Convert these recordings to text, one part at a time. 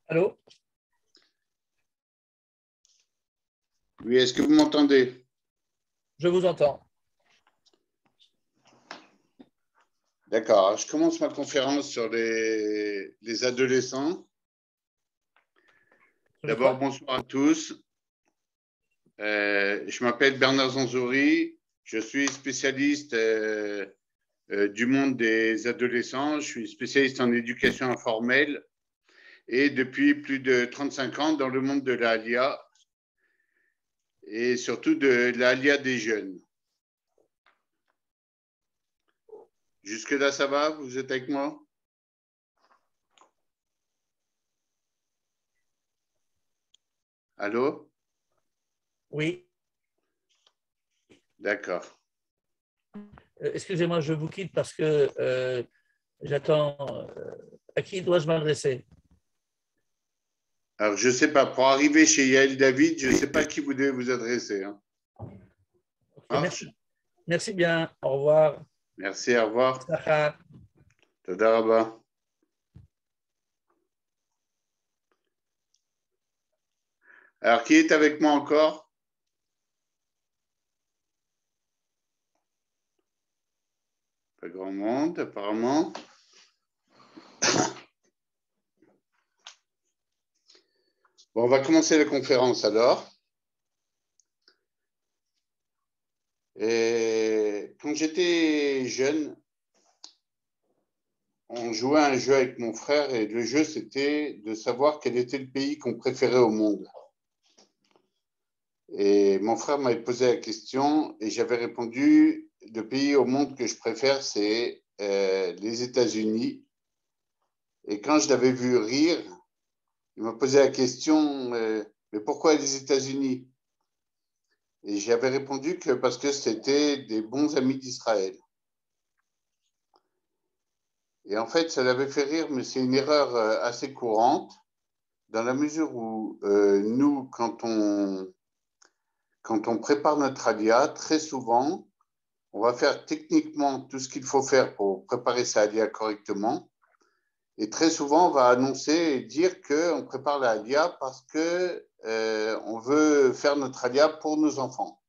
Allô? Oui, est-ce que vous m'entendez? Je vous entends. D'accord. Je commence ma conférence sur les adolescents. D'abord, bonsoir à tous. Je m'appelle Bernard Zanzori. Je suis spécialiste du monde des adolescents. Je suis spécialiste en éducation informelle et depuis plus de 35 ans dans le monde de l'ALIA et surtout de l'ALIA des jeunes. Jusque-là, ça va? Vous êtes avec moi? Allô? Oui. D'accord. Excusez-moi, je vous quitte parce que j'attends. À qui dois-je m'adresser? Alors, je ne sais pas. Pour arriver chez Yael David, je ne sais pas à qui vous devez vous adresser. Hein. Okay, merci. Merci bien. Au revoir. Merci, au revoir. Sacha. Toda rabba. Alors, qui est avec moi encore? Pas grand monde, apparemment. Bon, on va commencer la conférence alors. Et quand j'étais jeune, on jouait à un jeu avec mon frère et le jeu, c'était de savoir quel était le pays qu'on préférait au monde. Et mon frère m'avait posé la question et j'avais répondu, le pays au monde que je préfère, c'est les États-Unis. Et quand je l'avais vu rire, il m'a posé la question, mais pourquoi les États-Unis? Et j'avais répondu que parce que c'était des bons amis d'Israël. Et en fait, ça l'avait fait rire, mais c'est une erreur assez courante, dans la mesure où nous, quand on prépare notre alia, très souvent, on va faire techniquement tout ce qu'il faut faire pour préparer sa alia correctement. Et très souvent, on va annoncer et dire qu'on prépare la alia parce qu'on veut faire notre alia pour nos enfants.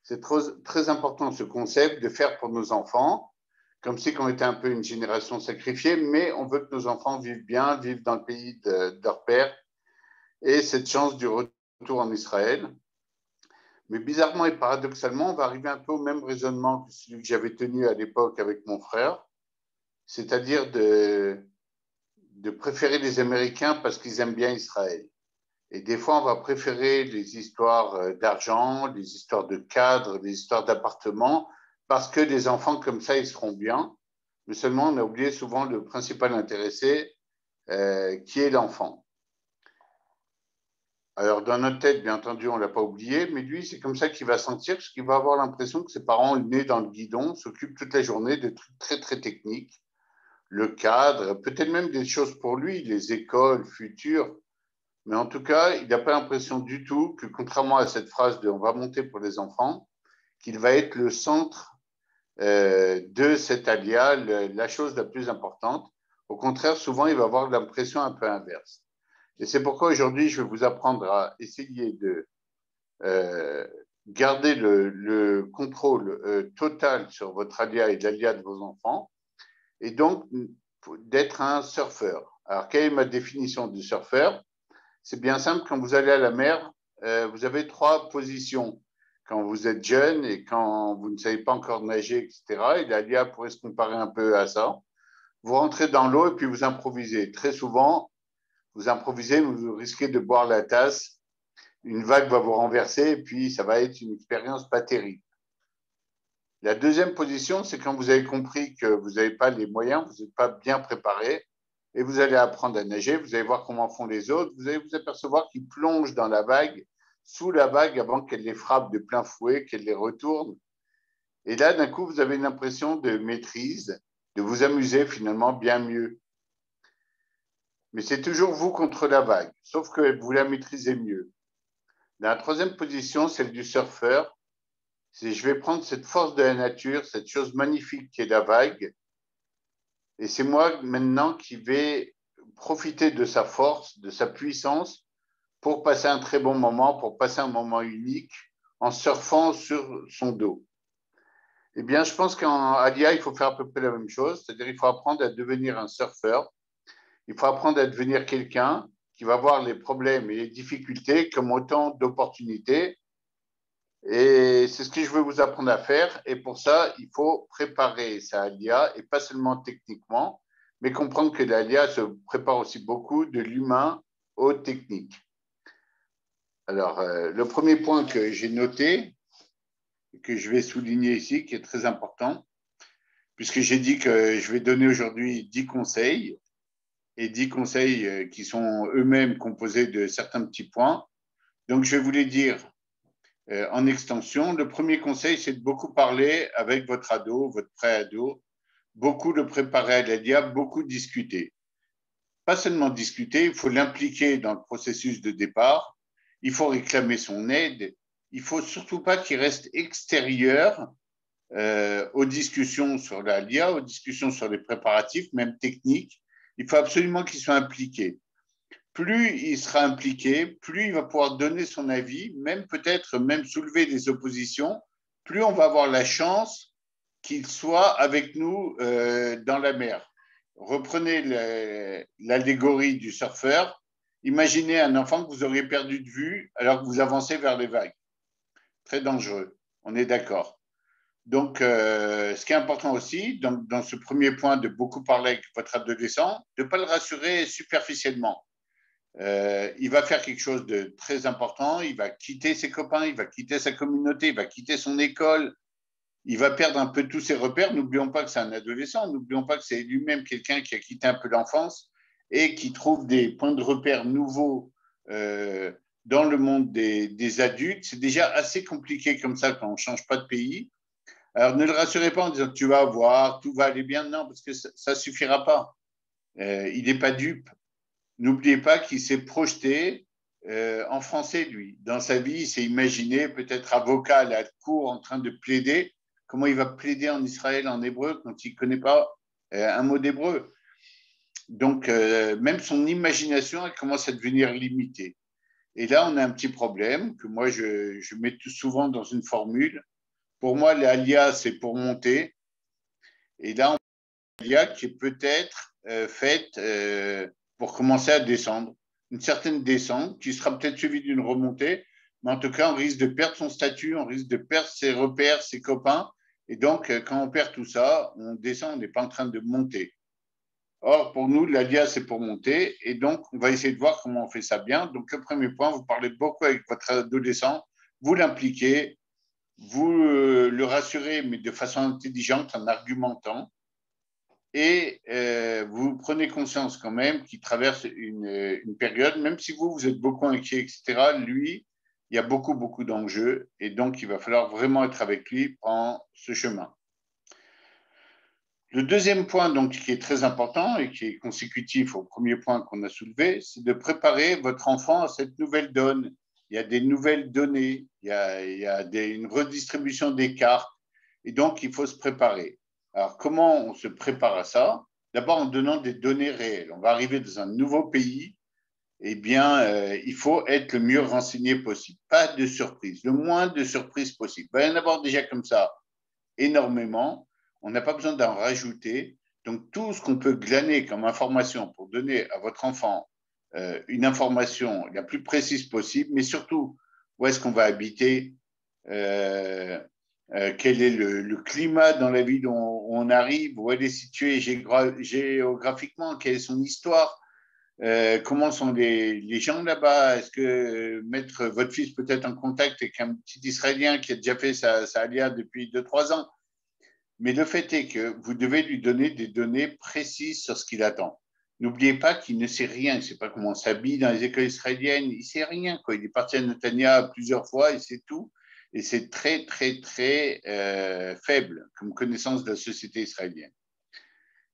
C'est très important ce concept de faire pour nos enfants, comme si on était un peu une génération sacrifiée, mais on veut que nos enfants vivent bien, vivent dans le pays de leur père et cette chance du retour en Israël. Mais bizarrement et paradoxalement, on va arriver un peu au même raisonnement que celui que j'avais tenu à l'époque avec mon frère, c'est-à-dire de préférer les Américains parce qu'ils aiment bien Israël. Et des fois, on va préférer les histoires d'argent, les histoires de cadres, les histoires d'appartements, parce que les enfants comme ça, ils seront bien. Mais seulement, on a oublié souvent le principal intéressé, qui est l'enfant. Alors, dans notre tête, bien entendu, on ne l'a pas oublié, mais lui, c'est comme ça qu'il va sentir, parce qu'il va avoir l'impression que ses parents, le nez dans le guidon, s'occupent toute la journée de trucs très, très techniques. Le cadre, peut-être même des choses pour lui, les écoles futures. Mais en tout cas, il n'a pas l'impression du tout que, contrairement à cette phrase de « on va monter pour les enfants », qu'il va être le centre de cet alia, la chose la plus importante. Au contraire, souvent, il va avoir l'impression un peu inverse. Et c'est pourquoi aujourd'hui, je vais vous apprendre à essayer de garder le contrôle total sur votre alia et l'alia de vos enfants, et donc d'être un surfeur. Alors, quelle est ma définition du surfeur? C'est bien simple, quand vous allez à la mer, vous avez 3 positions. Quand vous êtes jeune et quand vous ne savez pas encore nager, etc. Et l'alia pourrait se comparer un peu à ça. Vous rentrez dans l'eau et puis vous improvisez. Très souvent, vous improvisez, vous risquez de boire la tasse. Une vague va vous renverser et puis ça va être une expérience pas terrible. La deuxième position, c'est quand vous avez compris que vous n'avez pas les moyens, vous n'êtes pas bien préparé et vous allez apprendre à nager, vous allez voir comment font les autres, vous allez vous apercevoir qu'ils plongent dans la vague, sous la vague avant qu'elle les frappe de plein fouet, qu'elle les retourne. Et là, d'un coup, vous avez une impression de maîtrise, de vous amuser finalement bien mieux. Mais c'est toujours vous contre la vague, sauf que vous la maîtrisez mieux. La troisième position, celle du surfeur, c'est je vais prendre cette force de la nature, cette chose magnifique qui est la vague, et c'est moi maintenant qui vais profiter de sa force, de sa puissance, pour passer un très bon moment, pour passer un moment unique, en surfant sur son dos. Eh bien, je pense qu'en l'IA, il faut faire à peu près la même chose, c'est-à-dire il faut apprendre à devenir un surfeur, il faut apprendre à devenir quelqu'un qui va voir les problèmes et les difficultés comme autant d'opportunités. Et c'est ce que je veux vous apprendre à faire. Et pour ça, il faut préparer sa LIA, et pas seulement techniquement, mais comprendre que la LIA se prépare aussi beaucoup de l'humain au technique. Alors, le premier point que j'ai noté, que je vais souligner ici, qui est très important, puisque j'ai dit que je vais donner aujourd'hui 10 conseils, et 10 conseils qui sont eux-mêmes composés de certains petits points. Donc, je vais vous les dire en extension. Le premier conseil, c'est de beaucoup parler avec votre ado, votre pré-ado, beaucoup le préparer à la LIA, beaucoup discuter. Pas seulement discuter, il faut l'impliquer dans le processus de départ, il faut réclamer son aide, il ne faut surtout pas qu'il reste extérieur aux discussions sur la LIA, aux discussions sur les préparatifs, même techniques. Il faut absolument qu'il soit impliqué. Plus il sera impliqué, plus il va pouvoir donner son avis, même peut-être même soulever des oppositions, plus on va avoir la chance qu'il soit avec nous dans la mer. Reprenez l'allégorie du surfeur. Imaginez un enfant que vous auriez perdu de vue alors que vous avancez vers les vagues. Très dangereux, on est d'accord. Donc, ce qui est important aussi, dans ce premier point de beaucoup parler avec votre adolescent, de ne pas le rassurer superficiellement. Il va faire quelque chose de très important, il va quitter ses copains, il va quitter sa communauté, il va quitter son école, il va perdre un peu tous ses repères. N'oublions pas que c'est un adolescent, n'oublions pas que c'est lui-même quelqu'un qui a quitté un peu l'enfance et qui trouve des points de repère nouveaux dans le monde des adultes. C'est déjà assez compliqué comme ça quand on ne change pas de pays. Alors ne le rassurez pas en disant tu vas voir, tout va aller bien. Non, parce que ça ne suffira pas. Il n'est pas dupe. N'oubliez pas qu'il s'est projeté en français, lui. Dans sa vie, il s'est imaginé peut-être avocat à la cour en train de plaider. Comment il va plaider en Israël en hébreu quand il ne connaît pas un mot d'hébreu? Donc, même son imagination, elle commence à devenir limitée. Et là, on a un petit problème que moi, je mets tout souvent dans une formule. Pour moi, l'ALIA, c'est pour monter. Et là, on a l'ALIA qui est peut-être faite pour commencer à descendre. Une certaine descente qui sera peut-être suivie d'une remontée, mais en tout cas, on risque de perdre son statut, on risque de perdre ses repères, ses copains. Et donc, quand on perd tout ça, on descend, on n'est pas en train de monter. Or, pour nous, l'ALIA, c'est pour monter. Et donc, on va essayer de voir comment on fait ça bien. Donc, le premier point, vous parlez beaucoup avec votre adolescent, vous l'impliquez, vous le rassurez, mais de façon intelligente, en argumentant. Et vous prenez conscience quand même qu'il traverse une période, même si vous êtes beaucoup inquiet, etc., lui, il y a beaucoup, beaucoup d'enjeux. Et donc, il va falloir vraiment être avec lui pendant ce chemin. Le deuxième point, donc, qui est très important et qui est consécutif au premier point qu'on a soulevé, c'est de préparer votre enfant à cette nouvelle donne. Il y a des nouvelles données, il y a une redistribution des cartes, et donc il faut se préparer. Alors, comment on se prépare à ça? D'abord en donnant des données réelles. On va arriver dans un nouveau pays, eh bien, il faut être le mieux renseigné possible. Pas de surprise, le moins de surprises possible. Il va y en avoir déjà comme ça énormément. On n'a pas besoin d'en rajouter. Donc, tout ce qu'on peut glaner comme information pour donner à votre enfant une information la plus précise possible, mais surtout, où est-ce qu'on va habiter, quel est le climat dans la ville où on arrive, où elle est située géographiquement, quelle est son histoire, comment sont les gens là-bas, est-ce que mettre votre fils peut-être en contact avec un petit Israélien qui a déjà fait sa alia depuis 2-3 ans. Mais le fait est que vous devez lui donner des données précises sur ce qu'il attend. N'oubliez pas qu'il ne sait rien, il ne sait pas comment on s'habille dans les écoles israéliennes, il ne sait rien, quoi. Il est parti à Netanya plusieurs fois et c'est tout. Et c'est très, très, très faible comme connaissance de la société israélienne.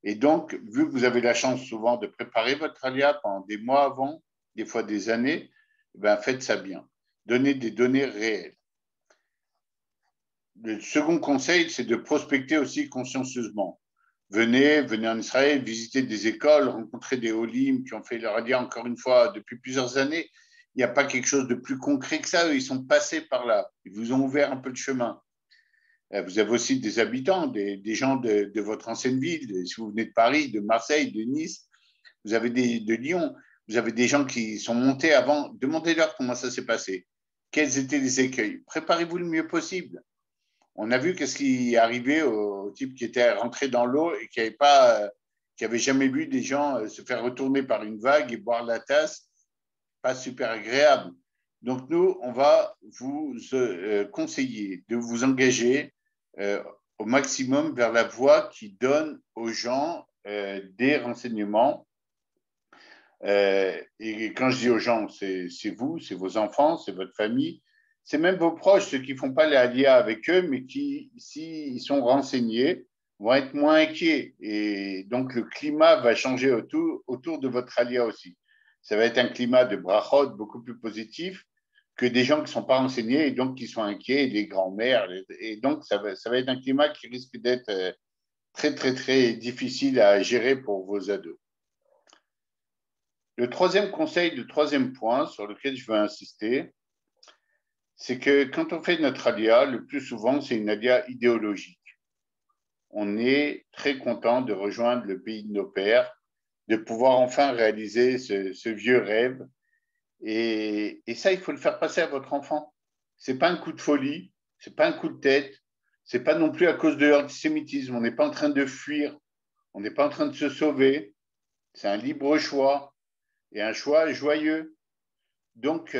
Et donc, vu que vous avez la chance souvent de préparer votre alia pendant des mois avant, des fois des années, ben faites ça bien. Donnez des données réelles. Le second conseil, c'est de prospecter aussi consciencieusement. venez en Israël, visitez des écoles, rencontrez des Olim qui ont fait leur alia encore une fois depuis plusieurs années. Il n'y a pas quelque chose de plus concret que ça. Ils sont passés par là. Ils vous ont ouvert un peu de chemin. Vous avez aussi des habitants, des gens de votre ancienne ville. Si vous venez de Paris, de Marseille, de Nice, vous avez de Lyon, vous avez des gens qui sont montés avant. Demandez-leur comment ça s'est passé. Quels étaient les écueils? Préparez-vous le mieux possible. On a vu qu'est-ce qui arrivait au type qui était rentré dans l'eau et qui avait jamais vu des gens se faire retourner par une vague et boire la tasse. Pas super agréable. Donc nous, on va vous conseiller de vous engager au maximum vers la voie qui donne aux gens des renseignements. Et quand je dis aux gens, c'est vous, c'est vos enfants, c'est votre famille, c'est même vos proches, ceux qui ne font pas les alia avec eux, mais qui, s'ils sont renseignés, vont être moins inquiets. Et donc, le climat va changer autour de votre alia aussi. Ça va être un climat de brachot beaucoup plus positif que des gens qui ne sont pas renseignés et donc qui sont inquiets, des grands-mères. Et donc, ça va être un climat qui risque d'être très, très, très difficile à gérer pour vos ados. Le troisième conseil, le troisième point sur lequel je veux insister, c'est que quand on fait notre alia, le plus souvent, c'est une alia idéologique. On est très content de rejoindre le pays de nos pères, de pouvoir enfin réaliser ce vieux rêve. Et ça, il faut le faire passer à votre enfant. Ce n'est pas un coup de folie, ce n'est pas un coup de tête, ce n'est pas non plus à cause de l'antisémitisme. On n'est pas en train de fuir, on n'est pas en train de se sauver. C'est un libre choix et un choix joyeux. Donc,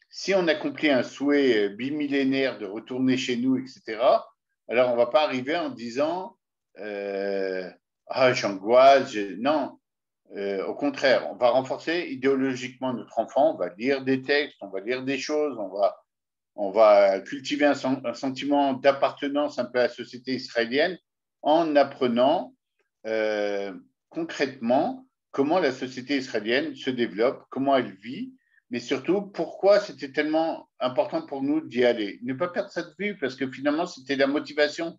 si on accomplit un souhait bimillénaire de retourner chez nous, etc., alors on ne va pas arriver en disant ah, j'angoisse. Non, au contraire, on va renforcer idéologiquement notre enfant, on va lire des textes, on va lire des choses, on va cultiver un sentiment d'appartenance un peu à la société israélienne en apprenant concrètement comment la société israélienne se développe, comment elle vit, mais surtout pourquoi c'était tellement important pour nous d'y aller. Ne pas perdre ça de vue parce que finalement, c'était la motivation.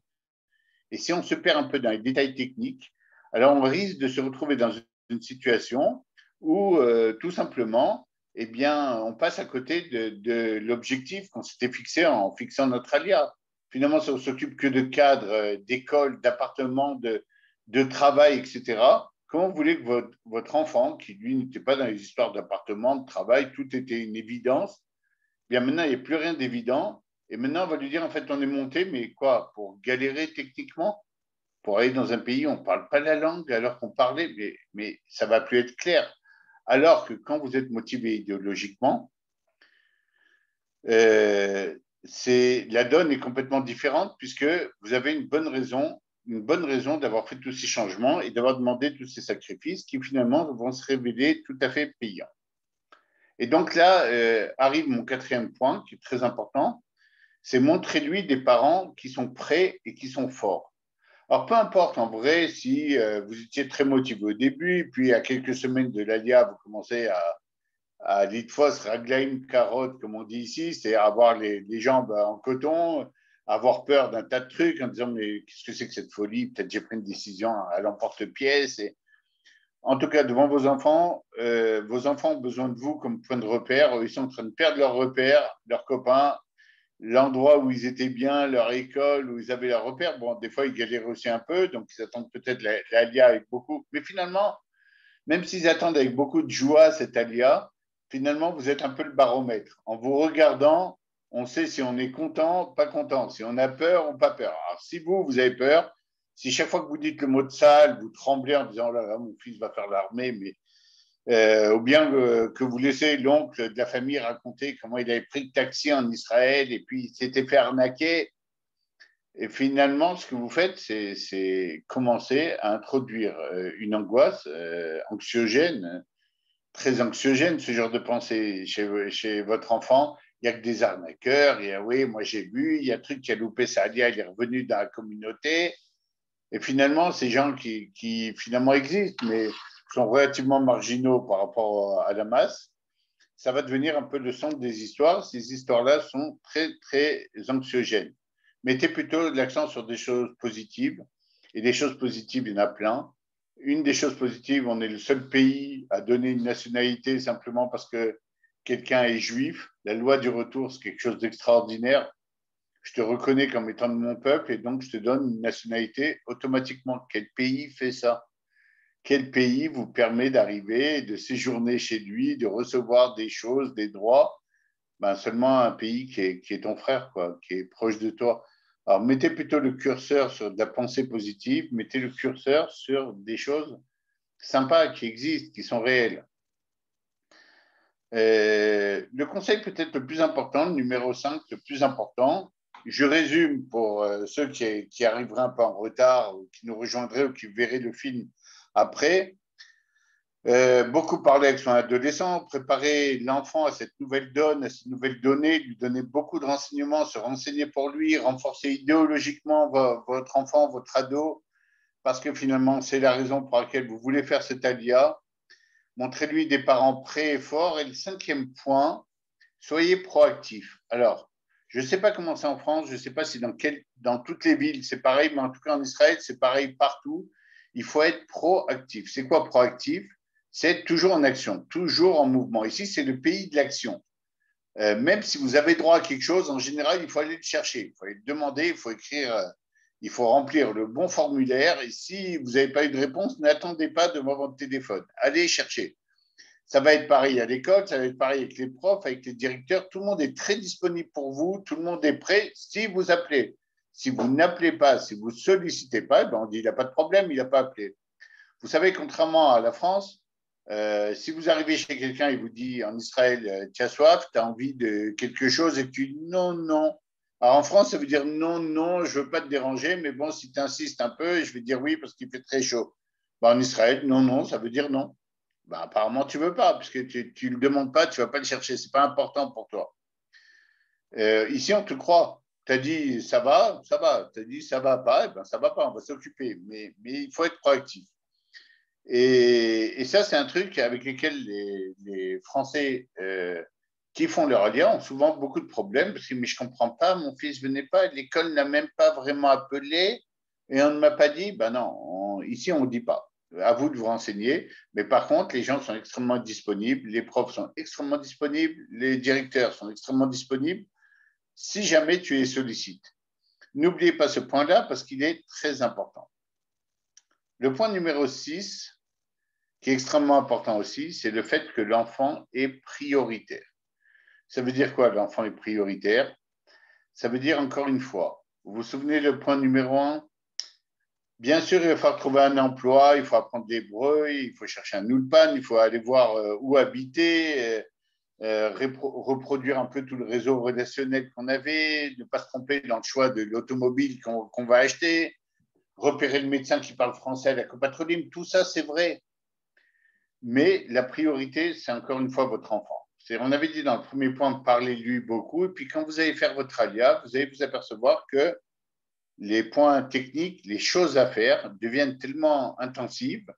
Et si on se perd un peu dans les détails techniques, alors on risque de se retrouver dans une situation où tout simplement, eh bien, on passe à côté de l'objectif qu'on s'était fixé en fixant notre alia. Finalement, ça ne s'occupe que de cadres, d'écoles, d'appartements, de travail, etc. Comment vous voulez que votre enfant, qui lui n'était pas dans les histoires d'appartements, de travail, tout était une évidence, bien maintenant, il n'y a plus rien d'évident. Et maintenant, on va lui dire, en fait, on est monté, mais quoi, pour galérer techniquement, pour aller dans un pays où on ne parle pas la langue alors qu'on parlait, mais ça ne va plus être clair. Alors que quand vous êtes motivé idéologiquement, la donne est complètement différente puisque vous avez une bonne raison d'avoir fait tous ces changements et d'avoir demandé tous ces sacrifices qui finalement vont se révéler tout à fait payants. Et donc là arrive mon quatrième point qui est très important, c'est montrer-lui des parents qui sont prêts et qui sont forts. Alors, peu importe en vrai si vous étiez très motivé au début, puis à quelques semaines de l'ALIA, vous commencez à l'itfos, raglaim, carotte, comme on dit ici, c'est-à-dire avoir les jambes en coton, avoir peur d'un tas de trucs en disant mais qu'est-ce que c'est que cette folie? Peut-être j'ai pris une décision à l'emporte-pièce. En tout cas, devant vos enfants ont besoin de vous comme point de repère. Ils sont en train de perdre leurs repères, leurs copains, l'endroit où ils étaient bien, leur école, où ils avaient leurs repères. Bon, des fois, ils galéraient aussi un peu, donc ils attendent peut-être l'ALIA avec beaucoup. Mais finalement, même s'ils attendent avec beaucoup de joie cette ALIA, finalement, vous êtes un peu le baromètre. En vous regardant, on sait si on est content, pas content, si on a peur ou pas peur. Alors, si vous avez peur, si chaque fois que vous dites le mot de salle, vous tremblez en disant, oh là là, mon fils va faire l'armée, mais ou bien que vous laissez l'oncle de la famille raconter comment il avait pris le taxi en Israël et puis il s'était fait arnaquer. Et finalement, ce que vous faites, c'est commencer à introduire une angoisse anxiogène, très anxiogène, ce genre de pensée chez votre enfant. Il n'y a que des arnaqueurs, oui, moi j'ai vu, il y a un truc qui a loupé sa alia, il est revenu dans la communauté. Et finalement, ces gens qui finalement existent, mais sont relativement marginaux par rapport à la masse, ça va devenir un peu le centre des histoires. Ces histoires-là sont très, très anxiogènes. Mettez plutôt l'accent sur des choses positives. Et des choses positives, il y en a plein. Une des choses positives, on est le seul pays à donner une nationalité simplement parce que quelqu'un est juif. La loi du retour, c'est quelque chose d'extraordinaire. Je te reconnais comme étant de mon peuple et donc je te donne une nationalité automatiquement. Quel pays fait ça? Quel pays vous permet d'arriver, de séjourner chez lui, de recevoir des choses, des droits? Ben, seulement un pays qui est ton frère, quoi, qui est proche de toi. Alors, mettez plutôt le curseur sur de la pensée positive, mettez le curseur sur des choses sympas qui existent, qui sont réelles. Le conseil peut-être le plus important, le numéro 5, le plus important, je résume pour ceux qui arriveraient un peu en retard ou qui nous rejoindraient ou qui verraient le film après. Beaucoup parler avec son adolescent, préparer l'enfant à cette nouvelle donne, à ces nouvelles données, lui donner beaucoup de renseignements, se renseigner pour lui, renforcer idéologiquement votre enfant, votre ado, parce que finalement, c'est la raison pour laquelle vous voulez faire cet alia. Montrez-lui des parents prêts et forts. Et le cinquième point, soyez proactif. Alors, je ne sais pas comment c'est en France, je ne sais pas si dans toutes les villes c'est pareil, mais en tout cas en Israël, c'est pareil partout. Il faut être proactif. C'est quoi proactif? C'est être toujours en action, toujours en mouvement. Ici, c'est le pays de l'action. Même si vous avez droit à quelque chose, en général, il faut aller le chercher. Il faut aller le demander, il faut écrire, il faut remplir le bon formulaire. Et si vous n'avez pas eu de réponse, n'attendez pas devant votre téléphone. Allez chercher. Ça va être pareil à l'école, ça va être pareil avec les profs, avec les directeurs. Tout le monde est très disponible pour vous, tout le monde est prêt si vous appelez. Si vous n'appelez pas, si vous ne sollicitez pas, ben on dit il n'a pas de problème, il n'a pas appelé. Vous savez, contrairement à la France, si vous arrivez chez quelqu'un et vous dit en Israël, tu as soif, tu as envie de quelque chose et tu dis non, non. Alors en France, ça veut dire non, non, je ne veux pas te déranger, mais bon, si tu insistes un peu, je vais dire oui parce qu'il fait très chaud. Ben, en Israël, non, non, ça veut dire non. Ben, apparemment, tu ne veux pas, puisque tu ne le demandes pas, tu ne vas pas le chercher, ce n'est pas important pour toi. Ici, on te croit. Tu as dit ça va, ça va. Tu as dit ça va pas, eh ben, ça va pas, on va s'occuper. Mais il faut être proactif. Et ça, c'est un truc avec lequel les Français qui font leur alliance ont souvent beaucoup de problèmes parce que mais je ne comprends pas, mon fils ne venait pas, l'école n'a même pas vraiment appelé et on ne m'a pas dit. Ben non, ici, on ne dit pas. À vous de vous renseigner. Mais par contre, les gens sont extrêmement disponibles, les profs sont extrêmement disponibles, les directeurs sont extrêmement disponibles si jamais tu les sollicites. N'oubliez pas ce point-là parce qu'il est très important. Le point numéro 6, qui est extrêmement important aussi, c'est le fait que l'enfant est prioritaire. Ça veut dire quoi, l'enfant est prioritaire? Ça veut dire, encore une fois, vous vous souvenez le point numéro 1? Bien sûr, il va falloir trouver un emploi, il faut apprendre l'hébreu, il faut chercher un ulpan, il faut aller voir où habiter, reproduire un peu tout le réseau relationnel qu'on avait, ne pas se tromper dans le choix de l'automobile qu'on va acheter, repérer le médecin qui parle français à la copatroline, tout ça, c'est vrai. Mais la priorité, c'est encore une fois votre enfant. On avait dit dans le premier point, parlez-lui beaucoup. Et puis quand vous allez faire votre alia, vous allez vous apercevoir que les points techniques, les choses à faire deviennent tellement intensives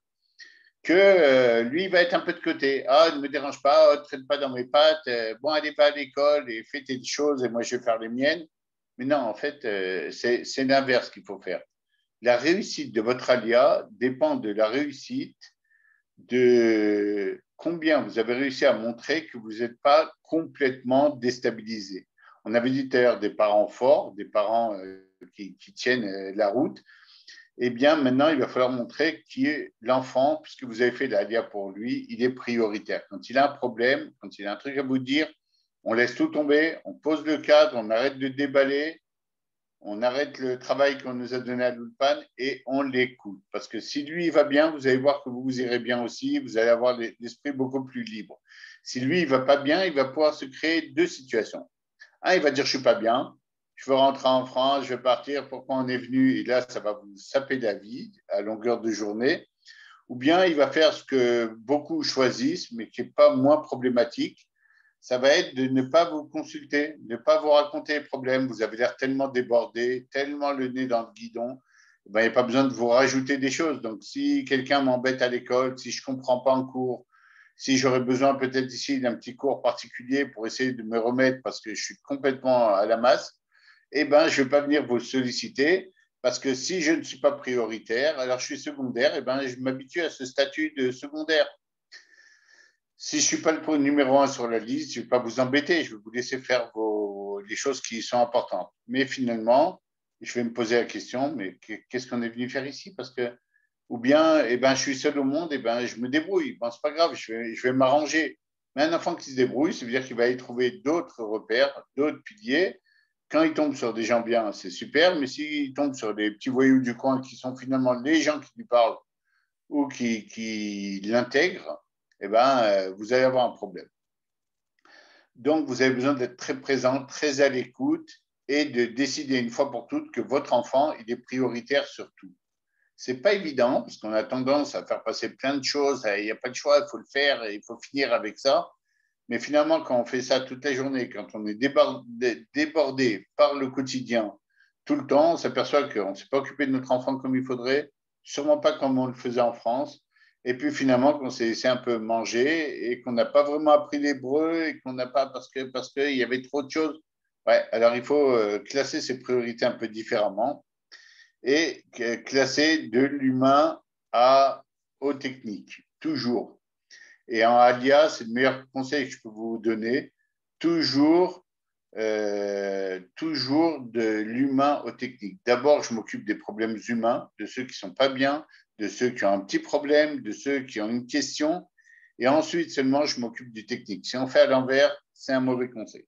que lui, il va être un peu de côté. Ah, ne me dérange pas, ne traîne pas dans mes pattes. Bon, allez pas à l'école et fais tes choses et moi, je vais faire les miennes. Mais non, en fait, c'est l'inverse qu'il faut faire. La réussite de votre alia dépend de la réussite de combien vous avez réussi à montrer que vous n'êtes pas complètement déstabilisé. On avait dit d'ailleurs des parents forts, des parents qui tiennent la route. Eh bien, maintenant, il va falloir montrer qui est l'enfant, puisque vous avez fait l'ALIA pour lui, il est prioritaire. Quand il a un problème, quand il a un truc à vous dire, on laisse tout tomber, on pose le cadre, on arrête de déballer, on arrête le travail qu'on nous a donné à l'Ulpan et on l'écoute. Parce que si lui, il va bien, vous allez voir que vous irez bien aussi, vous allez avoir l'esprit beaucoup plus libre. Si lui, il ne va pas bien, il va pouvoir se créer deux situations. Un, il va dire, je ne suis pas bien, je veux rentrer en France, je vais partir, pourquoi on est venu? Et là, ça va vous saper la vie à longueur de journée. Ou bien, il va faire ce que beaucoup choisissent, mais qui n'est pas moins problématique, ça va être de ne pas vous consulter, ne pas vous raconter les problèmes. Vous avez l'air tellement débordé, tellement le nez dans le guidon. Ben, il n'y a pas besoin de vous rajouter des choses. Donc, si quelqu'un m'embête à l'école, si je ne comprends pas en cours, si j'aurais besoin peut-être ici d'un petit cours particulier pour essayer de me remettre parce que je suis complètement à la masse, eh ben, je ne vais pas venir vous solliciter. Parce que si je ne suis pas prioritaire, alors je suis secondaire, et ben, je m'habitue à ce statut de secondaire. Si je ne suis pas le numéro 1 sur la liste, je ne vais pas vous embêter, je vais vous laisser faire les choses qui sont importantes. Mais finalement, je vais me poser la question, mais qu'est-ce qu'on est venu faire ici? Parce que, ou bien, eh ben, je suis seul au monde, eh ben, je me débrouille. Bon, c'est pas grave, je vais m'arranger. Mais un enfant qui se débrouille, ça veut dire qu'il va y trouver d'autres repères, d'autres piliers. Quand il tombe sur des gens bien, c'est super, mais s'il tombe sur des petits voyous du coin qui sont finalement les gens qui lui parlent ou qui l'intègrent, eh ben, vous allez avoir un problème. Donc, vous avez besoin d'être très présent, très à l'écoute et de décider une fois pour toutes que votre enfant, il est prioritaire sur tout. Ce n'est pas évident parce qu'on a tendance à faire passer plein de choses. Il n'y a pas de choix, il faut le faire et il faut finir avec ça. Mais finalement, quand on fait ça toute la journée, quand on est débordé par le quotidien tout le temps, on s'aperçoit qu'on ne s'est pas occupé de notre enfant comme il faudrait, sûrement pas comme on le faisait en France. Et puis finalement, qu'on s'est laissé un peu manger et qu'on n'a pas vraiment appris l'hébreu et qu'on n'a pas parce qu'il y avait trop de choses. Ouais, alors il faut classer ses priorités un peu différemment et classer de l'humain aux techniques, toujours. Et en Alia, c'est le meilleur conseil que je peux vous donner. Toujours, toujours de l'humain aux techniques. D'abord, je m'occupe des problèmes humains, de ceux qui ne sont pas bien, de ceux qui ont un petit problème, de ceux qui ont une question. Et ensuite, seulement, je m'occupe du technique. Si on fait à l'envers, c'est un mauvais conseil.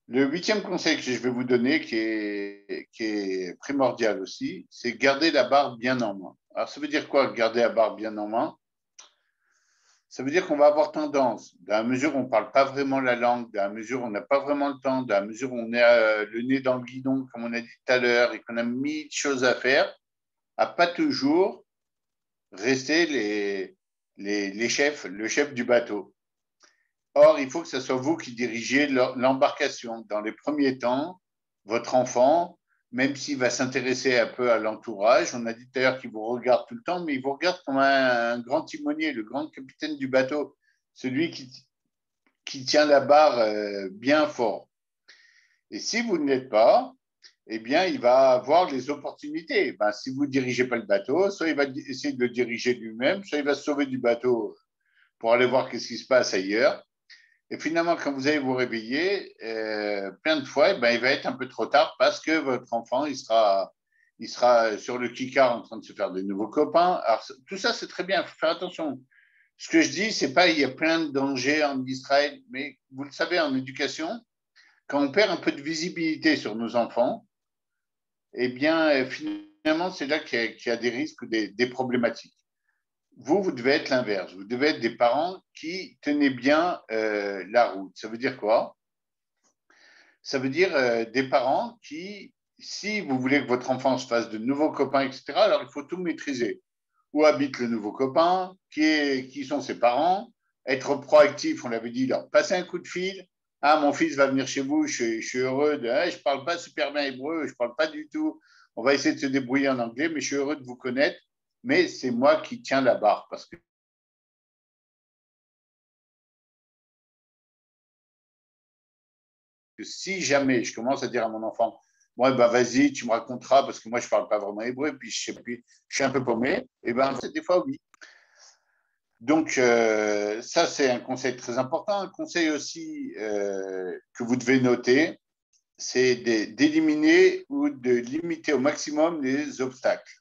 Le 8e conseil que je vais vous donner, qui est primordial aussi, c'est garder la barre bien en main. Alors, ça veut dire quoi, garder la barre bien en main? Ça veut dire qu'on va avoir tendance, dans la mesure où on ne parle pas vraiment la langue, dans la mesure où on n'a pas vraiment le temps, dans la mesure où on est le nez dans le guidon, comme on a dit tout à l'heure, et qu'on a mille choses à faire, à pas toujours rester les chefs, le chef du bateau. Or, il faut que ce soit vous qui dirigez l'embarcation. Dans les premiers temps, votre enfant, même s'il va s'intéresser un peu à l'entourage, on a dit tout à l'heure qu'il vous regarde tout le temps, mais il vous regarde comme un grand timonier, le grand capitaine du bateau, celui qui tient la barre bien fort. Et si vous ne l'êtes pas, eh bien, il va avoir les opportunités. Ben, si vous ne dirigez pas le bateau, soit il va essayer de le diriger lui-même, soit il va se sauver du bateau pour aller voir qu'est-ce qui se passe ailleurs. Et finalement, quand vous allez vous réveiller, plein de fois, eh ben, il va être un peu trop tard parce que votre enfant, il sera sur le kikar en train de se faire de nouveaux copains. Alors, tout ça, c'est très bien, il faut faire attention. Ce que je dis, c'est pas il y a plein de dangers en Israël, mais vous le savez, en éducation, quand on perd un peu de visibilité sur nos enfants, eh bien, finalement, c'est là qu'il y a des risques, des problématiques. Vous devez être l'inverse. Vous devez être des parents qui tenaient bien la route. Ça veut dire quoi? Ça veut dire des parents qui, si vous voulez que votre enfant se fasse de nouveaux copains, etc., alors il faut tout maîtriser. Où habite le nouveau copain? Qui sont ses parents? Être proactif, on l'avait dit, leur passer un coup de fil. Ah, mon fils va venir chez vous, je suis heureux. Je ne parle pas super bien hébreu, je ne parle pas du tout. On va essayer de se débrouiller en anglais, mais je suis heureux de vous connaître. Mais c'est moi qui tiens la barre parce que si jamais je commence à dire à mon enfant, ouais, bah, vas-y, tu me raconteras parce que moi, je ne parle pas vraiment hébreu, puis je suis un peu paumé, et ben, des fois, oui. Donc, ça, c'est un conseil très important. Un conseil aussi que vous devez noter, c'est d'éliminer ou de limiter au maximum les obstacles.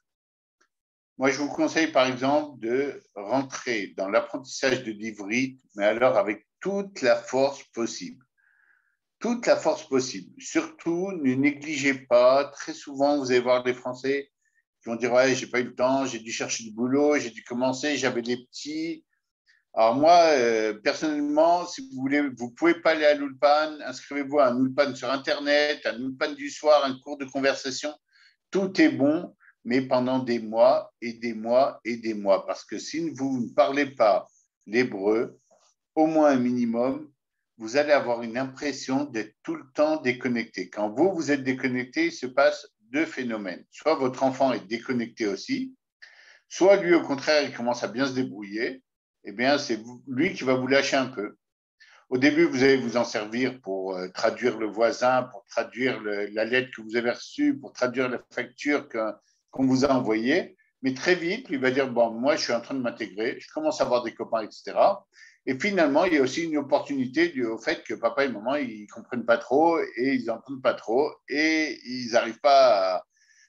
Moi, je vous conseille, par exemple, de rentrer dans l'apprentissage de l'ivrite, mais alors avec toute la force possible. Toute la force possible. Surtout, ne négligez pas. Très souvent, vous allez voir des Français qui vont dire ouais, j'ai pas eu le temps, j'ai dû chercher du boulot, j'ai dû commencer, j'avais des petits. Alors moi, personnellement, si vous voulez, vous pouvez pas aller à l'Ulpan, inscrivez-vous à un Ulpan sur Internet, un Ulpan du soir, un cours de conversation. Tout est bon, mais pendant des mois et des mois et des mois. Parce que si vous ne parlez pas l'hébreu, au moins un minimum, vous allez avoir une impression d'être tout le temps déconnecté. Quand vous êtes déconnecté, il se passe deux phénomènes. Soit votre enfant est déconnecté aussi, soit lui, au contraire, il commence à bien se débrouiller. Eh bien, c'est lui qui va vous lâcher un peu. Au début, vous allez vous en servir pour traduire le voisin, pour traduire la lettre que vous avez reçue, pour traduire la facture qu'on vous a envoyée. Mais très vite, il va dire, bon, moi, je suis en train de m'intégrer, je commence à avoir des copains, etc. Et finalement, il y a aussi une opportunité due au fait que papa et maman, ils ne comprennent pas trop et ils n'entendent pas trop et ils n'arrivent pas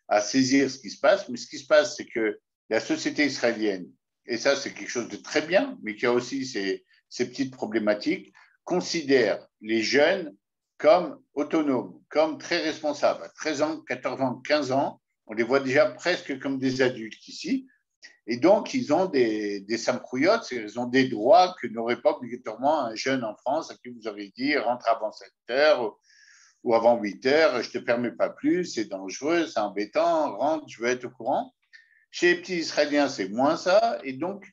à saisir ce qui se passe. Mais ce qui se passe, c'est que la société israélienne, et ça, c'est quelque chose de très bien, mais qui a aussi ces petites problématiques, considère les jeunes comme autonomes, comme très responsables. À 13 ans, 14 ans, 15 ans, on les voit déjà presque comme des adultes ici. Et donc, ils ont des samkhouyot, ils ont des droits que n'aurait pas obligatoirement un jeune en France à qui vous auriez dit rentre avant 7 heures ou avant 8 heures, je ne te permets pas plus, c'est dangereux, c'est embêtant, rentre, je veux être au courant. Chez les petits Israéliens, c'est moins ça. Et donc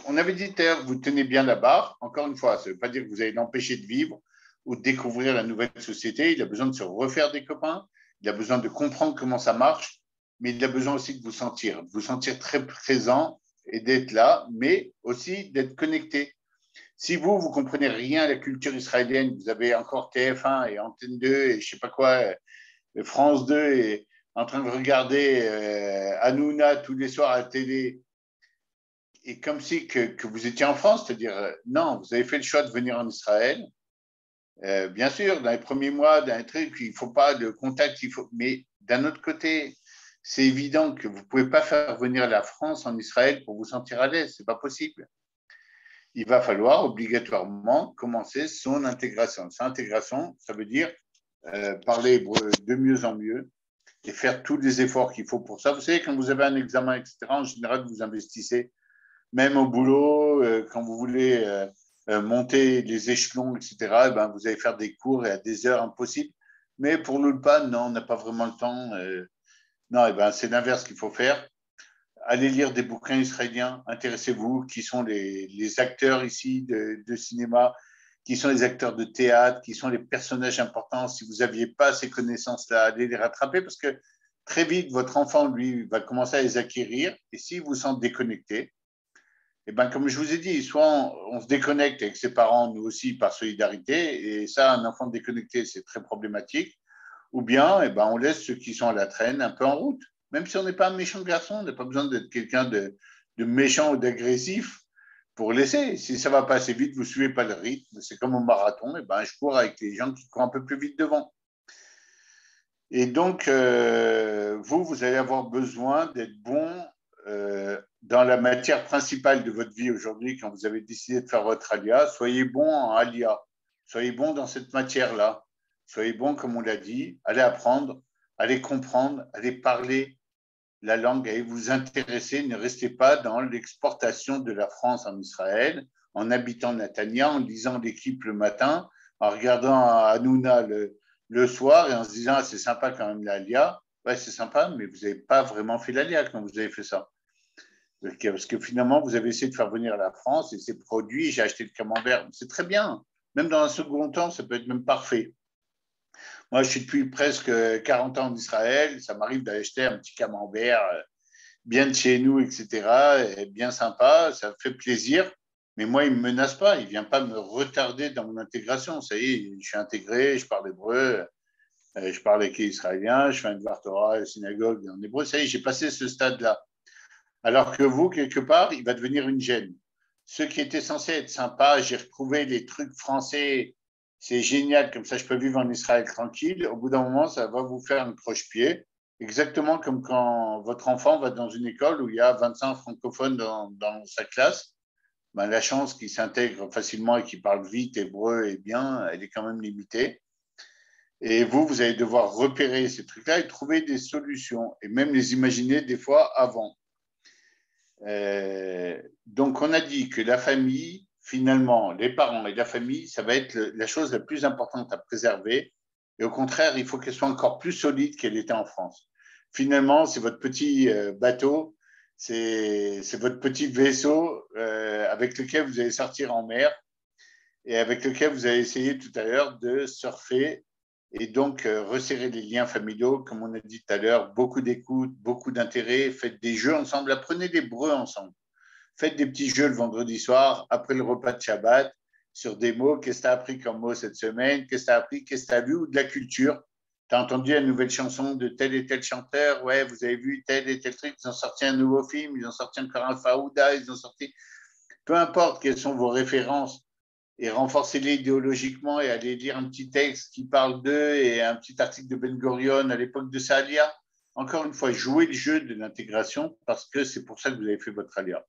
on avait dit tout à l'heure, vous tenez bien la barre. Encore une fois, ça ne veut pas dire que vous allez l'empêcher de vivre ou de découvrir la nouvelle société. Il a besoin de se refaire des copains, il a besoin de comprendre comment ça marche, mais il a besoin aussi de vous sentir très présent et d'être là, mais aussi d'être connecté. Si vous ne comprenez rien à la culture israélienne, vous avez encore TF1 et Antenne 2 et je ne sais pas quoi, France 2 et en train de regarder Hanouna tous les soirs à la télé, et comme si que vous étiez en France, c'est-à-dire, non, vous avez fait le choix de venir en Israël. Bien sûr, dans les premiers mois, dans les trucs, il ne faut pas de contact, mais d'un autre côté, c'est évident que vous ne pouvez pas faire venir la France en Israël pour vous sentir à l'aise, ce n'est pas possible. Il va falloir obligatoirement commencer son intégration. Son intégration, ça veut dire parler hébreu de mieux en mieux et faire tous les efforts qu'il faut pour ça. Vous savez, quand vous avez un examen, etc., en général, vous investissez, même au boulot, quand vous voulez monter les échelons, etc., eh ben, vous allez faire des cours et à des heures impossibles. Mais pour l'ULPA, non, on n'a pas vraiment le temps. Non, eh ben, c'est l'inverse qu'il faut faire. Allez lire des bouquins israéliens, intéressez-vous, qui sont les acteurs ici de cinéma, qui sont les acteurs de théâtre, qui sont les personnages importants. Si vous n'aviez pas ces connaissances-là, allez les rattraper parce que très vite, votre enfant, lui, va commencer à les acquérir. Et s'il vous sent déconnecté, eh ben, comme je vous ai dit, soit on se déconnecte avec ses parents, nous aussi, par solidarité, et ça, un enfant déconnecté, c'est très problématique, ou bien eh ben, on laisse ceux qui sont à la traîne un peu en route. Même si on n'est pas un méchant garçon, on n'a pas besoin d'être quelqu'un de méchant ou d'agressif pour laisser. Si ça ne va pas assez vite, vous ne suivez pas le rythme, c'est comme au marathon, eh ben, je cours avec les gens qui courent un peu plus vite devant. Et donc, vous allez avoir besoin d'être bon dans la matière principale de votre vie aujourd'hui, quand vous avez décidé de faire votre alia. Soyez bon en alia. Soyez bon dans cette matière-là. Soyez bon, comme on l'a dit. Allez apprendre, allez comprendre, allez parler la langue, allez vous intéresser. Ne restez pas dans l'exportation de la France en Israël, en habitant Netanya, en lisant l'équipe le matin, en regardant Hanouna le soir et en se disant ah, c'est sympa quand même l'Alia. Ouais, c'est sympa, mais vous n'avez pas vraiment fait l'Alia quand vous avez fait ça. Parce que finalement, vous avez essayé de faire venir la France et ces produits, j'ai acheté le camembert, c'est très bien. Même dans un second temps, ça peut être même parfait. Moi, je suis depuis presque 40 ans en Israël, ça m'arrive d'acheter un petit camembert bien de chez nous, etc., bien sympa, ça me fait plaisir. Mais moi, il ne me menace pas, il ne vient pas me retarder dans mon intégration. Ça y est, je suis intégré, je parle hébreu, je parle avec les Israéliens, je fais un Dvar Torah, une synagogue en hébreu. Ça y est, j'ai passé ce stade-là. Alors que vous, quelque part, il va devenir une gêne. Ce qui était censé être sympa, j'ai retrouvé les trucs français, c'est génial, comme ça je peux vivre en Israël tranquille. Au bout d'un moment, ça va vous faire un croche-pied. Exactement comme quand votre enfant va dans une école où il y a 25 francophones dans sa classe. Ben, la chance qu'il s'intègre facilement et qu'il parle vite, hébreu et bien, elle est quand même limitée. Et vous allez devoir repérer ces trucs-là et trouver des solutions et même les imaginer des fois avant. Donc, on a dit que la famille, finalement, les parents et la famille, ça va être la chose la plus importante à préserver. Et au contraire, il faut qu'elle soit encore plus solide qu'elle était en France. Finalement, c'est votre petit bateau, c'est votre petit vaisseau avec lequel vous allez sortir en mer et avec lequel vous allez essayer tout à l'heure de surfer et donc resserrer les liens familiaux, comme on a dit tout à l'heure, beaucoup d'écoute, beaucoup d'intérêt, faites des jeux ensemble, apprenez l'hébreu ensemble, faites des petits jeux le vendredi soir, après le repas de Shabbat, sur des mots. Qu'est-ce que tu as appris comme mot cette semaine? Qu'est-ce que tu as appris? Qu'est-ce que tu as vu? Ou de la culture. Tu as entendu une nouvelle chanson de tel et tel chanteur? Ouais, vous avez vu tel et tel truc. Ils ont sorti un nouveau film. Ils ont sorti encore un Faouda. Ils ont sorti… Peu importe quelles sont vos références et renforcez-les idéologiquement et allez lire un petit texte qui parle d'eux et un petit article de Ben Gurion à l'époque de sa alia. Encore une fois, jouez le jeu de l'intégration parce que c'est pour ça que vous avez fait votre alia.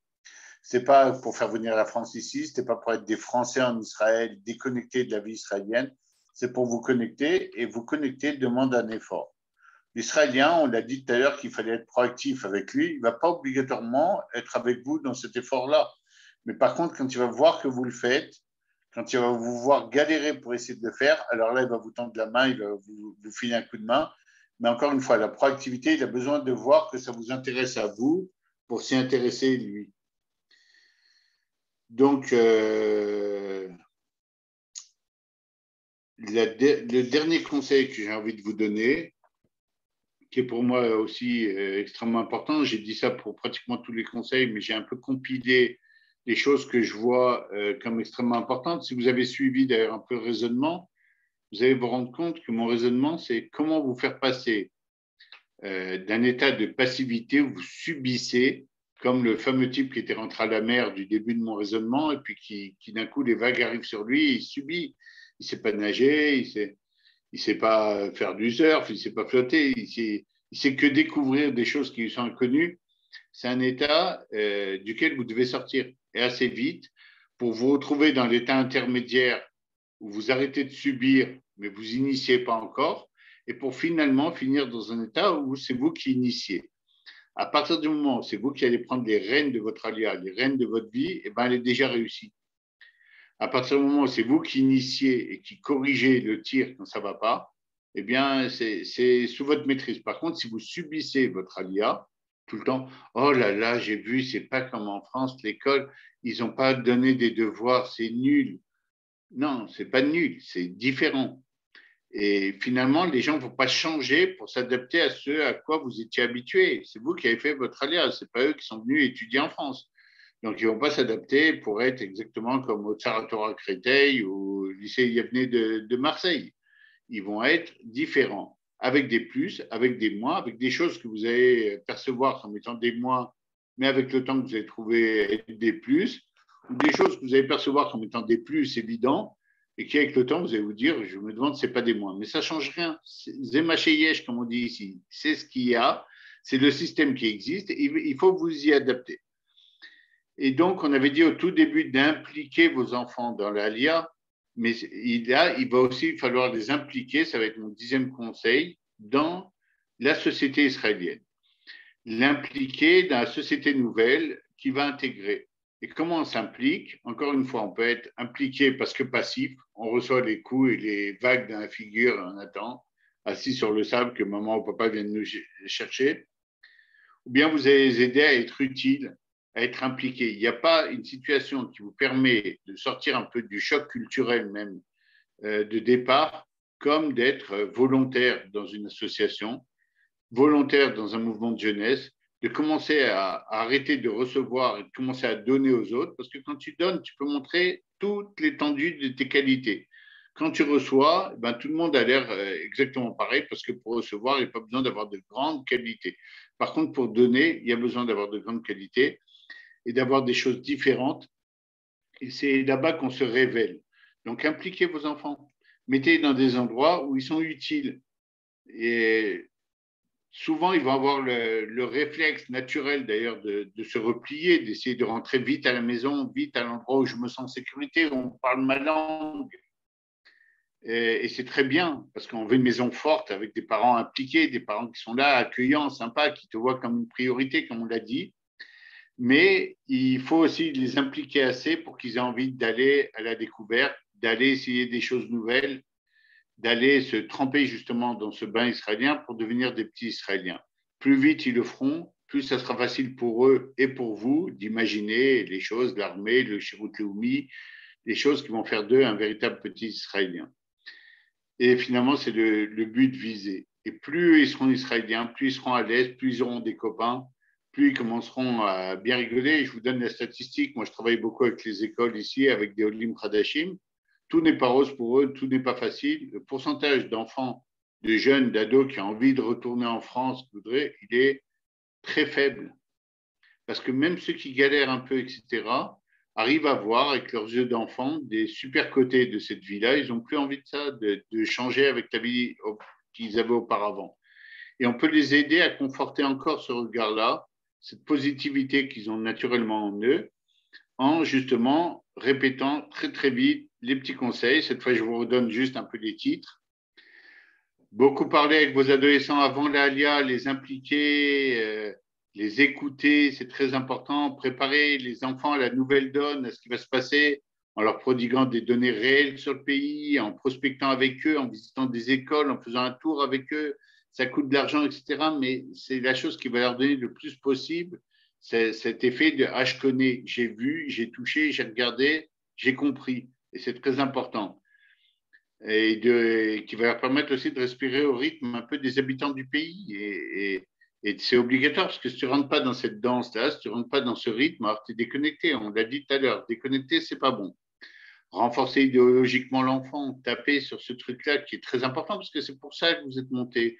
Ce n'est pas pour faire venir la France ici, ce n'est pas pour être des Français en Israël déconnectés de la vie israélienne, c'est pour vous connecter et vous connecter demande un effort. L'Israélien, on l'a dit tout à l'heure qu'il fallait être proactif avec lui, il ne va pas obligatoirement être avec vous dans cet effort-là. Mais par contre, quand il va voir que vous le faites, quand il va vous voir galérer pour essayer de le faire, alors là, il va vous tendre la main, il va vous filer un coup de main. Mais encore une fois, la proactivité, il a besoin de voir que ça vous intéresse à vous pour s'y intéresser lui. Donc, le dernier conseil que j'ai envie de vous donner, qui est pour moi aussi extrêmement important, j'ai dit ça pour pratiquement tous les conseils, mais j'ai un peu compilé les choses que je vois comme extrêmement importantes. Si vous avez suivi d'ailleurs un peu le raisonnement, vous allez vous rendre compte que mon raisonnement, c'est comment vous faire passer d'un état de passivité où vous subissez, comme le fameux type qui était rentré à la mer du début de mon raisonnement, et puis qui d'un coup, les vagues arrivent sur lui, et il subit. Il ne sait pas nager, il ne sait pas faire du surf, il ne sait pas flotter, il sait que découvrir des choses qui lui sont inconnues. C'est un état duquel vous devez sortir, et assez vite, pour vous retrouver dans l'état intermédiaire où vous arrêtez de subir, mais vous initiez pas encore, et pour finalement finir dans un état où c'est vous qui initiez. À partir du moment où c'est vous qui allez prendre les rênes de votre alia, les rênes de votre vie, eh ben, elle est déjà réussie. À partir du moment où c'est vous qui initiez et qui corrigez le tir quand ça ne va pas, eh bien, c'est sous votre maîtrise. Par contre, si vous subissez votre alia tout le temps, oh là là, j'ai vu, c'est pas comme en France, l'école, ils n'ont pas donné des devoirs, c'est nul. Non, c'est pas nul, c'est différent. Et finalement, les gens ne vont pas changer pour s'adapter à ce à quoi vous étiez habitués. C'est vous qui avez fait votre alia, ce n'est pas eux qui sont venus étudier en France. Donc, ils ne vont pas s'adapter pour être exactement comme au Tsaratora Créteil ou au lycée Yavne de Marseille. Ils vont être différents, avec des plus, avec des moins, avec des choses que vous allez percevoir comme étant des moins, mais avec le temps que vous allez trouver être des plus, ou des choses que vous allez percevoir comme étant des plus évidents, et qui, avec le temps, vous allez vous dire, je me demande, ce n'est pas des moins. Mais ça ne change rien. Zemacheyesh, comme on dit ici, c'est ce qu'il y a, c'est le système qui existe, il faut vous y adapter. Et donc, on avait dit au tout début d'impliquer vos enfants dans l'ALIA, mais il va aussi falloir les impliquer, ça va être mon 10e conseil, dans la société israélienne. L'impliquer dans la société nouvelle qui va intégrer. Et comment on s'implique? Encore une fois, on peut être impliqué parce que passif, on reçoit les coups et les vagues dans la figure, on attend, assis sur le sable que maman ou papa viennent nous chercher. Ou bien vous allez les aider à être utiles, à être impliqués. Il n'y a pas une situation qui vous permet de sortir un peu du choc culturel même de départ, comme d'être volontaire dans une association, volontaire dans un mouvement de jeunesse, de commencer à arrêter de recevoir et de commencer à donner aux autres, parce que quand tu donnes, tu peux montrer toute l'étendue de tes qualités. Quand tu reçois, ben, tout le monde a l'air exactement pareil, parce que pour recevoir, il n'y a pas besoin d'avoir de grandes qualités. Par contre, pour donner, il y a besoin d'avoir de grandes qualités et d'avoir des choses différentes. Et c'est là-bas qu'on se révèle. Donc, impliquez vos enfants. Mettez-les dans des endroits où ils sont utiles. Et souvent, ils vont avoir le réflexe naturel, d'ailleurs, de se replier, d'essayer de rentrer vite à la maison, vite à l'endroit où je me sens en sécurité, où on parle ma langue. Et c'est très bien, parce qu'on veut une maison forte, avec des parents impliqués, des parents qui sont là, accueillants, sympas, qui te voient comme une priorité, comme on l'a dit. Mais il faut aussi les impliquer assez pour qu'ils aient envie d'aller à la découverte, d'aller essayer des choses nouvelles, d'aller se tremper justement dans ce bain israélien pour devenir des petits Israéliens. Plus vite ils le feront, plus ça sera facile pour eux et pour vous d'imaginer les choses, l'armée, le Shirut Leumi, les choses qui vont faire d'eux un véritable petit Israélien. Et finalement, c'est le but visé. Et plus ils seront Israéliens, plus ils seront à l'aise, plus ils auront des copains, plus ils commenceront à bien rigoler. Je vous donne la statistique. Moi, je travaille beaucoup avec les écoles ici, avec des Olim Khadashim. tout n'est pas rose pour eux, tout n'est pas facile. Le pourcentage d'enfants, de jeunes, d'ados qui ont envie de retourner en France, il est très faible. Parce que même ceux qui galèrent un peu, etc., arrivent à voir avec leurs yeux d'enfant des super côtés de cette vie-là. Ils n'ont plus envie de ça, de changer avec la vie qu'ils avaient auparavant. Et on peut les aider à conforter encore ce regard-là, cette positivité qu'ils ont naturellement en eux, en justement répétant très très vite les petits conseils. Cette fois, je vous redonne juste un peu les titres. Beaucoup parler avec vos adolescents avant l'ALIA, les impliquer, les écouter, c'est très important. Préparer les enfants à la nouvelle donne, à ce qui va se passer, en leur prodiguant des données réelles sur le pays, en prospectant avec eux, en visitant des écoles, en faisant un tour avec eux. Ça coûte de l'argent, etc. Mais c'est la chose qui va leur donner le plus possible, c'est cet effet de « ah, je connais, j'ai vu, j'ai touché, j'ai regardé, j'ai compris ». Et c'est très important. Et qui va leur permettre aussi de respirer au rythme un peu des habitants du pays. Et c'est obligatoire, parce que si tu ne rentres pas dans cette danse-là, si tu ne rentres pas dans ce rythme, alors tu es déconnecté. On l'a dit tout à l'heure, déconnecté, ce n'est pas bon. Renforcer idéologiquement l'enfant, taper sur ce truc-là qui est très important, parce que c'est pour ça que vous êtes monté.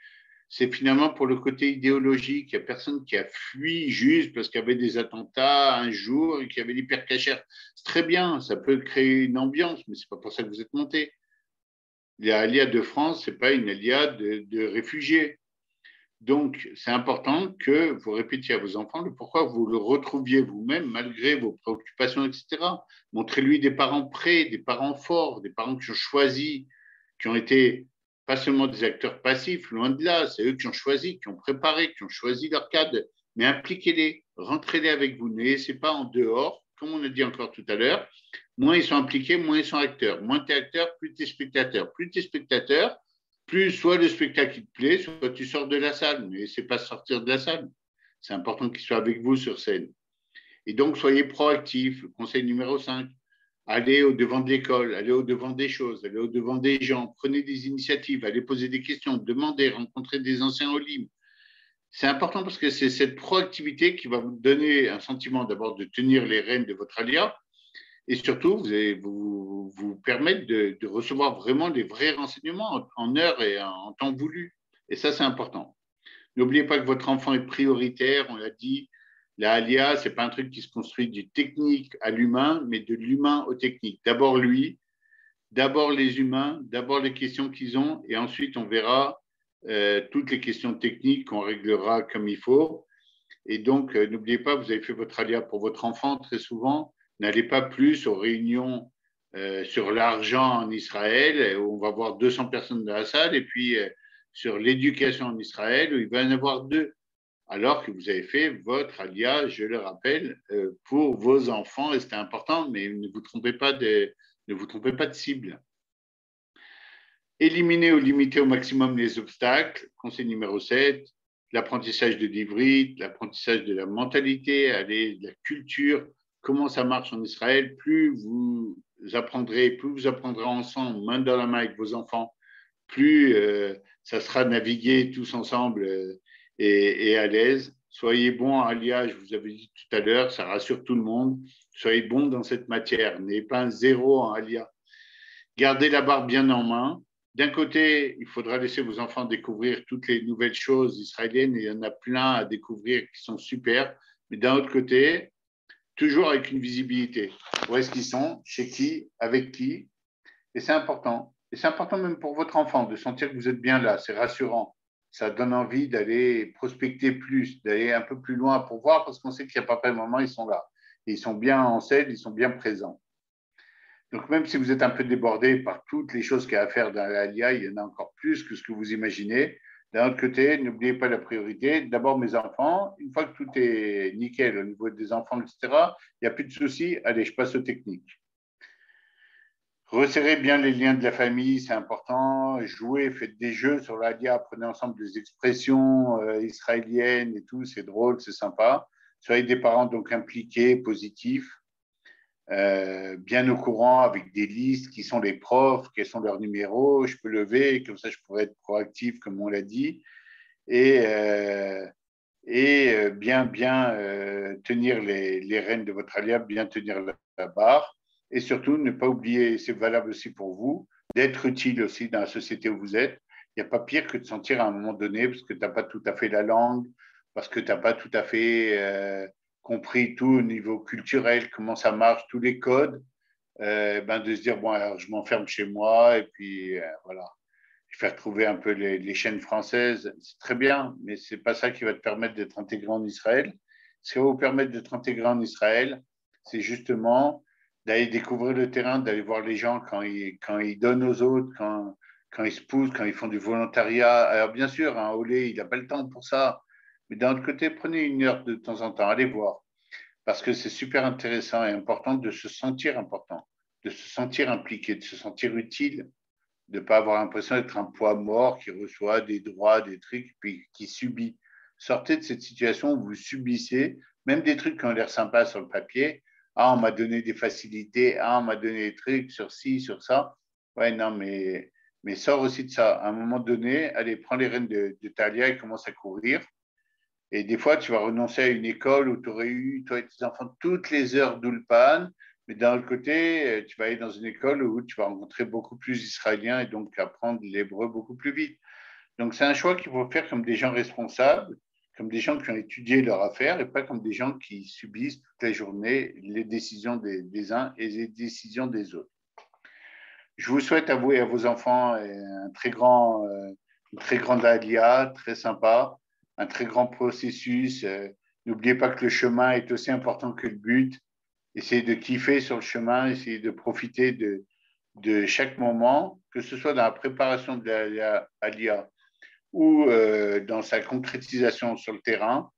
C'est finalement pour le côté idéologique. Il n'y a personne qui a fui juste parce qu'il y avait des attentats un jour et qu'il y avait l'hypercachère. C'est très bien, ça peut créer une ambiance, mais ce n'est pas pour ça que vous êtes monté. L'ALIA de France, ce n'est pas une ALIA de réfugiés. Donc, c'est important que vous répétiez à vos enfants le pourquoi vous le retrouviez vous-même malgré vos préoccupations, etc. Montrez-lui des parents prêts, des parents forts, des parents qui ont choisi, qui ont été pas seulement des acteurs passifs, loin de là, c'est eux qui ont choisi, qui ont préparé, qui ont choisi leur cadre, mais impliquez-les, rentrez-les avec vous, ne laissez pas en dehors, comme on a dit encore tout à l'heure, moins ils sont impliqués, moins ils sont acteurs, moins tu es acteur, plus tu es spectateur, plus tu es spectateur, plus soit le spectacle qui te plaît, soit tu sors de la salle, mais c'est pas sortir de la salle, c'est important qu'il soit avec vous sur scène. Et donc, soyez proactifs, conseil numéro 5, allez au-devant de l'école, allez au-devant des choses, allez au-devant des gens, prenez des initiatives, allez poser des questions, demandez, rencontrez des anciens Olim. C'est important parce que c'est cette proactivité qui va vous donner un sentiment d'abord de tenir les rênes de votre alia et surtout vous permettre de recevoir vraiment les vrais renseignements en heure et en temps voulu. Et ça, c'est important. N'oubliez pas que votre enfant est prioritaire, on l'a dit. La ALIA, ce n'est pas un truc qui se construit du technique à l'humain, mais de l'humain au technique. D'abord lui, d'abord les humains, d'abord les questions qu'ils ont, et ensuite on verra toutes les questions techniques qu'on réglera comme il faut. Et donc, n'oubliez pas, vous avez fait votre ALIA pour votre enfant très souvent. N'allez pas plus aux réunions sur l'argent en Israël, où on va voir 200 personnes dans la salle, et puis sur l'éducation en Israël, où il va y en avoir 2. Alors que vous avez fait votre alia, je le rappelle, pour vos enfants, et c'était important, mais ne vous trompez pas de cible. Éliminer ou limiter au maximum les obstacles, conseil numéro 7, l'apprentissage de l'ivrit, l'apprentissage de la mentalité, de la culture, comment ça marche en Israël. Plus vous apprendrez ensemble, main dans la main avec vos enfants, plus ça sera naviguer tous ensemble et à l'aise. Soyez bons en alia, je vous avais dit tout à l'heure, ça rassure tout le monde. Soyez bons dans cette matière, n'ayez pas un 0 en alia. Gardez la barre bien en main. D'un côté, il faudra laisser vos enfants découvrir toutes les nouvelles choses israéliennes, et il y en a plein à découvrir qui sont super. Mais d'un autre côté, toujours avec une visibilité. Où est-ce qu'ils sont, chez qui, avec qui. Et c'est important. Et c'est important même pour votre enfant de sentir que vous êtes bien là. C'est rassurant. Ça donne envie d'aller prospecter plus, d'aller un peu plus loin pour voir, parce qu'on sait qu'il y a papa et maman, ils sont là. Et ils sont bien en scène, ils sont bien présents. Donc, même si vous êtes un peu débordé par toutes les choses qu'il y a à faire dans l'ALIA, il y en a encore plus que ce que vous imaginez. D'un autre côté, n'oubliez pas la priorité. D'abord, mes enfants. Une fois que tout est nickel au niveau des enfants, etc., il n'y a plus de soucis. Allez, je passe aux techniques. Resserrez bien les liens de la famille, c'est important. Jouez, faites des jeux sur l'ALIA, apprenez ensemble des expressions israéliennes et tout. C'est drôle, c'est sympa. Soyez des parents donc impliqués, positifs. Bien au courant avec des listes, qui sont les profs, quels sont leurs numéros, je peux lever, comme ça je pourrais être proactif, comme on l'a dit, et bien tenir les rênes de votre alia, bien tenir la barre, et surtout ne pas oublier, c'est valable aussi pour vous, d'être utile aussi dans la société où vous êtes. Il n'y a pas pire que de sentir à un moment donné, parce que tu n'as pas tout à fait la langue, parce que tu n'as pas tout à fait compris tout au niveau culturel, comment ça marche, tous les codes, de se dire, bon, alors je m'enferme chez moi, et puis voilà. Faire trouver un peu les chaînes françaises, c'est très bien, mais ce n'est pas ça qui va te permettre d'être intégré en Israël. Ce qui va vous permettre d'être intégré en Israël, c'est justement d'aller découvrir le terrain, d'aller voir les gens quand ils donnent aux autres, quand ils se poussent, quand ils font du volontariat. Alors bien sûr, un Olé, il n'a pas le temps pour ça, mais d'un autre côté, prenez une heure de temps en temps, allez voir, parce que c'est super intéressant et important, de se sentir impliqué, de se sentir utile, de ne pas avoir l'impression d'être un poids mort qui reçoit des droits, des trucs, puis qui subit. Sortez de cette situation où vous subissez, même des trucs qui ont l'air sympas sur le papier. Ah, on m'a donné des facilités, ah, on m'a donné des trucs sur ci, sur ça. Ouais, non, mais sors aussi de ça. À un moment donné, allez, prends les rênes de Talia et commence à courir. Et des fois, tu vas renoncer à une école où tu aurais eu, toi et tes enfants, toutes les heures d'Ulpan, mais d'un autre côté, tu vas aller dans une école où tu vas rencontrer beaucoup plus d'Israéliens et donc apprendre l'hébreu beaucoup plus vite. Donc, c'est un choix qu'il faut faire comme des gens responsables, comme des gens qui ont étudié leur affaire et pas comme des gens qui subissent toute la journée les décisions des uns et les décisions des autres. Je vous souhaite à vous et à vos enfants une très grande alia, très sympa, un très grand processus. N'oubliez pas que le chemin est aussi important que le but. Essayez de kiffer sur le chemin, essayez de profiter de chaque moment, que ce soit dans la préparation de l'ALIA ou dans sa concrétisation sur le terrain.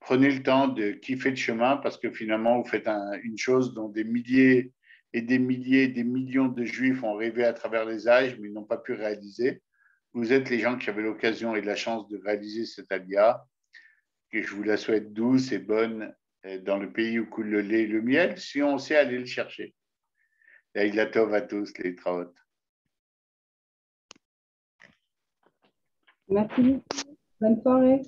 Prenez le temps de kiffer le chemin parce que finalement, vous faites une chose dont des milliers et des millions de juifs ont rêvé à travers les âges, mais n'ont pas pu réaliser. Vous êtes les gens qui avaient l'occasion et la chance de réaliser cette alia, que je vous la souhaite douce et bonne dans le pays où coule le lait et le miel, si on sait aller le chercher. Laïla Tov à tous, les traotes. Merci. Bonne soirée.